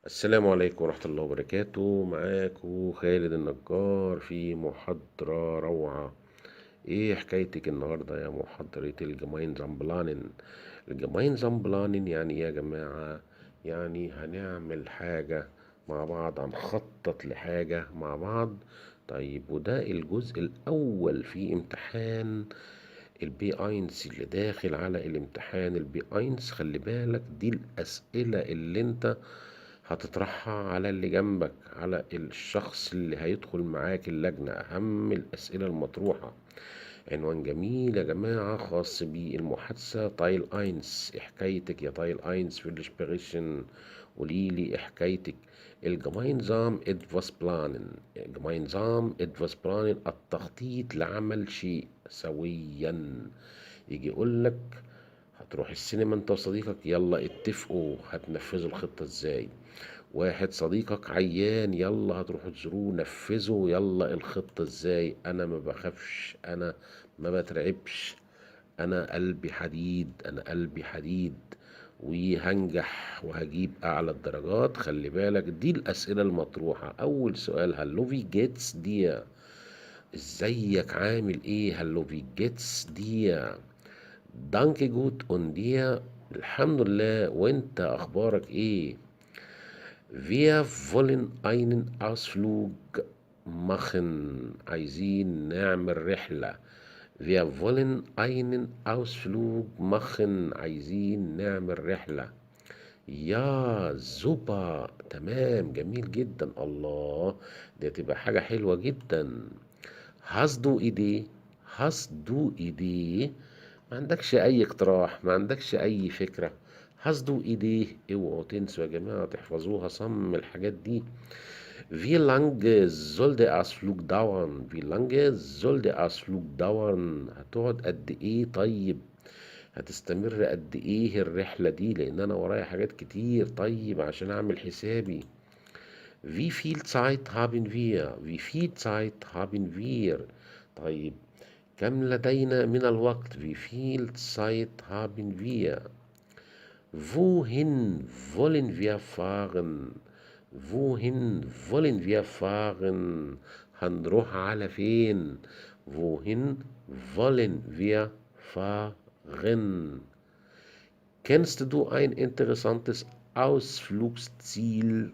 السلام عليكم ورحمة الله وبركاته. معاكم خالد النجار في محاضرة روعة. ايه حكايتك النهاردة يا محاضرة الجماين بلانن؟ الجماين بلانن يعني ايه يا جماعة؟ يعني هنعمل حاجة مع بعض، هنخطط لحاجة مع بعض. طيب، وده الجزء الأول في امتحان البي اينس اللي داخل على الامتحان البي اينس. خلي بالك، دي الأسئلة اللي انت هتطرحها على اللي جنبك، على الشخص اللي هيدخل معاك اللجنة. أهم الأسئلة المطروحة. عنوان جميل يا جماعة خاص بالمحادثة. تايل اينس، إيه حكايتك يا تايل اينس في الاسبريشن؟ قوليلي إيه حكايتك. الجماينزام ادفاس بلانن. الجماينزام ادفاس بلانن، التخطيط لعمل شيء سويا. يجي يقولك هتروح السينما انت وصديقك، يلا اتفقوا هتنفذوا الخطة ازاي. واحد صديقك عيان، يلا هتروحوا تزوروه، نفذوا يلا الخطة ازاي. انا ما بخافش، انا ما بترعبش، انا قلبي حديد، انا قلبي حديد، وهنجح وهجيب اعلى الدرجات. خلي بالك، دي الاسئلة المطروحة. اول سؤال: هالوفي جيتس دي، ازيك عامل ايه؟ هالوفي جيتس دي. دانكي جوت اون دي، الحمد لله، وانت اخبارك ايه؟ Wir wollen einen Ausflug machen. عايزين نعمل رحلة. Wir wollen einen Ausflug machen. عايزين نعمل رحلة. يا زوبا، تمام، جميل جدا، الله، دي تبقى حاجة حلوة جدا. Hast du Idee؟ Hast du Idee؟ ما عندكش أي اقتراح؟ ما عندكش أي فكرة؟ Hast du Idee؟ اوعوا تنسوا يا جماعة تحفظوها صم الحاجات دي. Wie lange soll der Ausflug dauern؟ Wie lange soll der Ausflug dauern؟ هتقعد قد إيه طيب؟ هتستمر قد إيه الرحلة دي؟ لأن أنا ورايا حاجات كتير طيب عشان أعمل حسابي. Wie viel Zeit haben wir؟ Wie viel Zeit haben wir؟ طيب، كم لدينا من الوقت؟ Wie viel Zeit haben wir؟ Wohin wollen wir fahren؟ Wohin wollen wir fahren؟ هنروح على فين؟ Wohin wollen wir fahren؟ Kennst du ein interessantes Ausflugsziel؟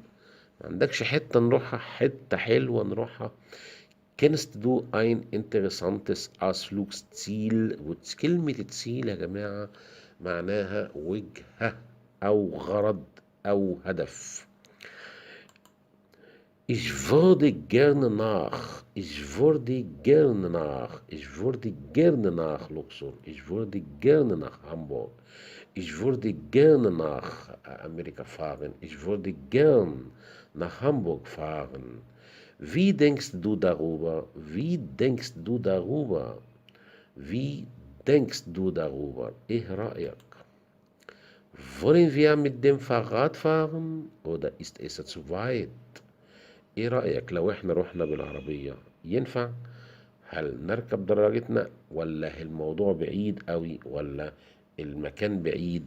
ما عندكش حتة نروحها، حتة حلوة نروحها؟ Kennst du ein interessantes Ausflugsziel؟ وكلمة Ziel يا جماعة معناها وجهة أو غرض أو هدف. Ich würde gerne nach. Ich würde gerne nach. Ich würde gerne nach Luxor. Ich würde gerne nach Hamburg. Ich würde gerne nach Amerika fahren. Ich würde gern nach Hamburg fahren. Wie denkst du darüber? Wie denkst du darüber? Wie denkst du darüber? إيه رأيك؟ Wollen wir mit dem Fahrrad fahren oder ist es zu weit؟ ايه رأيك لو احنا رحنا بالعربية؟ ينفع؟ هل نركب دراجتنا، ولا الموضوع بعيد قوي، ولا المكان بعيد؟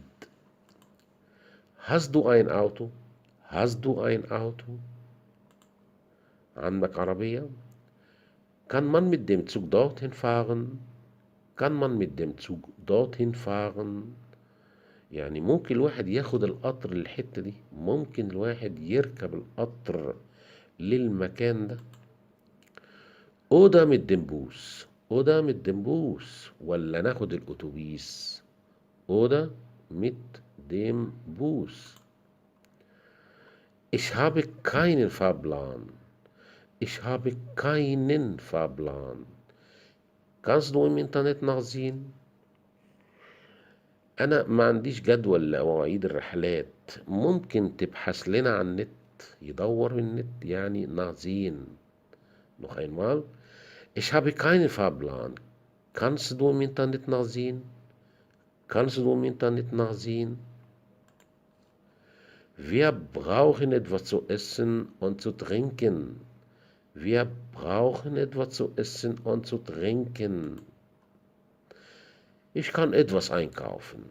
Hast du ein Auto؟ Hast du ein Auto؟ عندك عربية؟ Kann man mit dem Zug dorthin fahren؟ Kann man mit dem Zug dorthin fahren؟ يعني ممكن الواحد ياخد القطر للحتة دي، ممكن الواحد يركب القطر للمكان ده. Oder mit dem Bus. Oder mit dem Bus. ولا ناخد الأتوبيس. Oder mit dem Bus. Ich habe keinen Fahrplan. Ich habe keinen Fahrplan. Kannst du im Internet nachsehen؟ أنا ما عنديش جدول لمواعيد الرحلات، ممكن تبحث لنا عن النت. يدور في النت يعني nachsehen. Noch einmal. Ich habe keinen Fahrplan. Kannst du im Internet nachsehen؟ Kannst du im Internet nachsehen? Wir brauchen etwas zu essen und zu trinken. Wir brauchen etwas zu essen und zu trinken. Ich kann etwas einkaufen.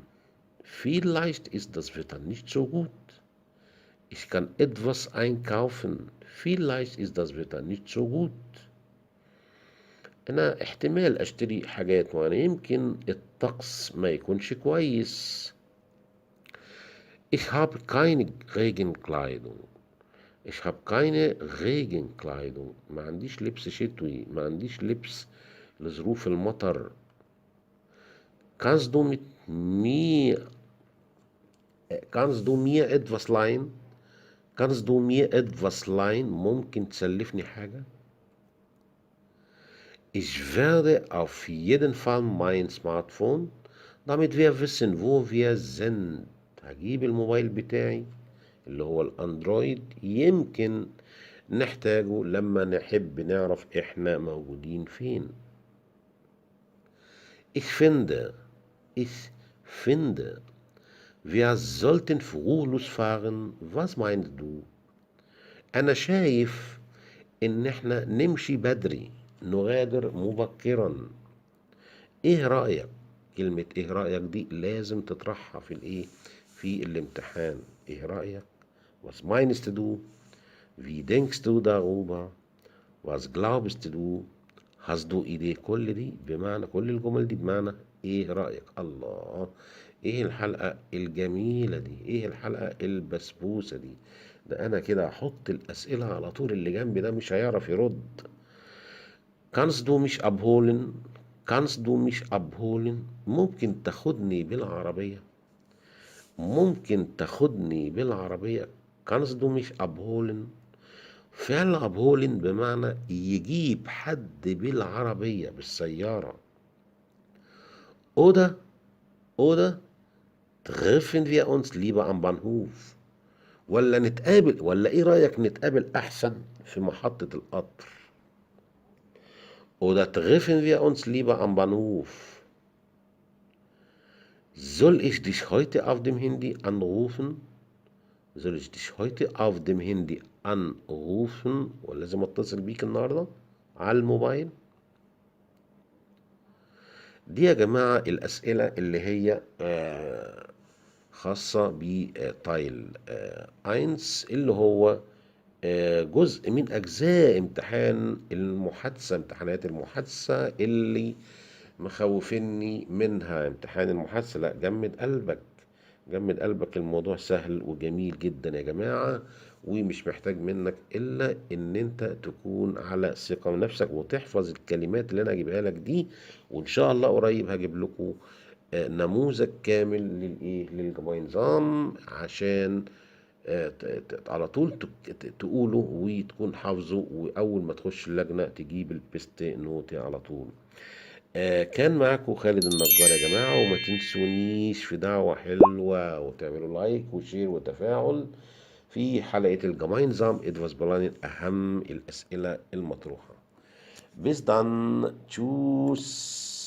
Vielleicht ist das Wetter nicht so gut. Ich kann etwas einkaufen. Vielleicht ist das Wetter nicht so gut. أنا احتمال أشتري حاجات معينة، يمكن الطقس ما يكونش كويس. Ich habe keine Regenkleidung. Ich habe keine Regenkleidung. ما عنديش لبس شتوي، ما عنديش لبس لظروف المطر. Kannst du mit mir, kannst du mir etwas leihen? Kannst du mir etwas leihen؟ ممكن تسلفني حاجة؟ Ich werde auf jeden Fall mein Smartphone, damit wir wissen, wo wir sind. هجيب الموبايل بتاعي اللي هو الأندرويد، يمكن نحتاجه لما نحب نعرف إحنا موجودين فين. Ich finde, wir sollten früh losfahren. Was meinst du؟ أنا شايف إن إحنا نمشي بدري، نغادر مبكرا. إيه رأيك؟ كلمة إيه رأيك دي لازم تطرحها في الامتحان. إيه رأيك؟ Was meinst du؟ Wie denkst du darüber؟ Was glaubst du؟ Hast du Idee؟ كل دي بمعنى، كل الجمل دي بمعنى إيه رأيك؟ الله، إيه الحلقة الجميلة دي؟ إيه الحلقة البسبوسة دي؟ ده أنا كده أحط الأسئلة على طول، اللي جنبي ده مش هيعرف يرد. Kannst du mich abholen؟ Kannst du mich abholen؟ ممكن تاخدني بالعربية؟ ممكن تاخدني بالعربية. Kannst du mich abholen؟ فعل abholen بمعنى يجيب حد بالعربية بالسيارة. Oder oder treffen wir uns lieber am Bahnhof؟ ولا نتقابل، ولا ايه رأيك نتقابل احسن في محطة القطر؟ Oder treffen wir uns lieber am Bahnhof؟ Soll ich dich heute auf dem Handy anrufen؟ soll ich dich heute auf dem Handy anrufen؟ ولازم اتصل بيك النهارده على الموبايل. دي يا جماعة الأسئلة اللي هي خاصة بتايل اينس، اللي هو جزء من أجزاء امتحان المحادثة، امتحانات المحادثة اللي مخوفني منها. امتحان المحادثة لا، جمد قلبك، جمد قلبك، الموضوع سهل وجميل جدا يا جماعة، ومش محتاج منك إلا إن أنت تكون على ثقة من نفسك وتحفظ الكلمات اللي أنا هجيبها لك دي. وإن شاء الله قريب هجيب لكم نموذج كامل للنظام، عشان على طول تقوله وتكون حافظه، وأول ما تخش اللجنة تجيب البيست نوتي على طول. كان معاكم خالد النجار يا جماعة، وما تنسونيش في دعوة حلوة وتعملوا لايك وشير وتفاعل في حلقة الجماينزام ادفاس بلانين، أهم الأسئلة المطروحة. Bis dann. Tschüss.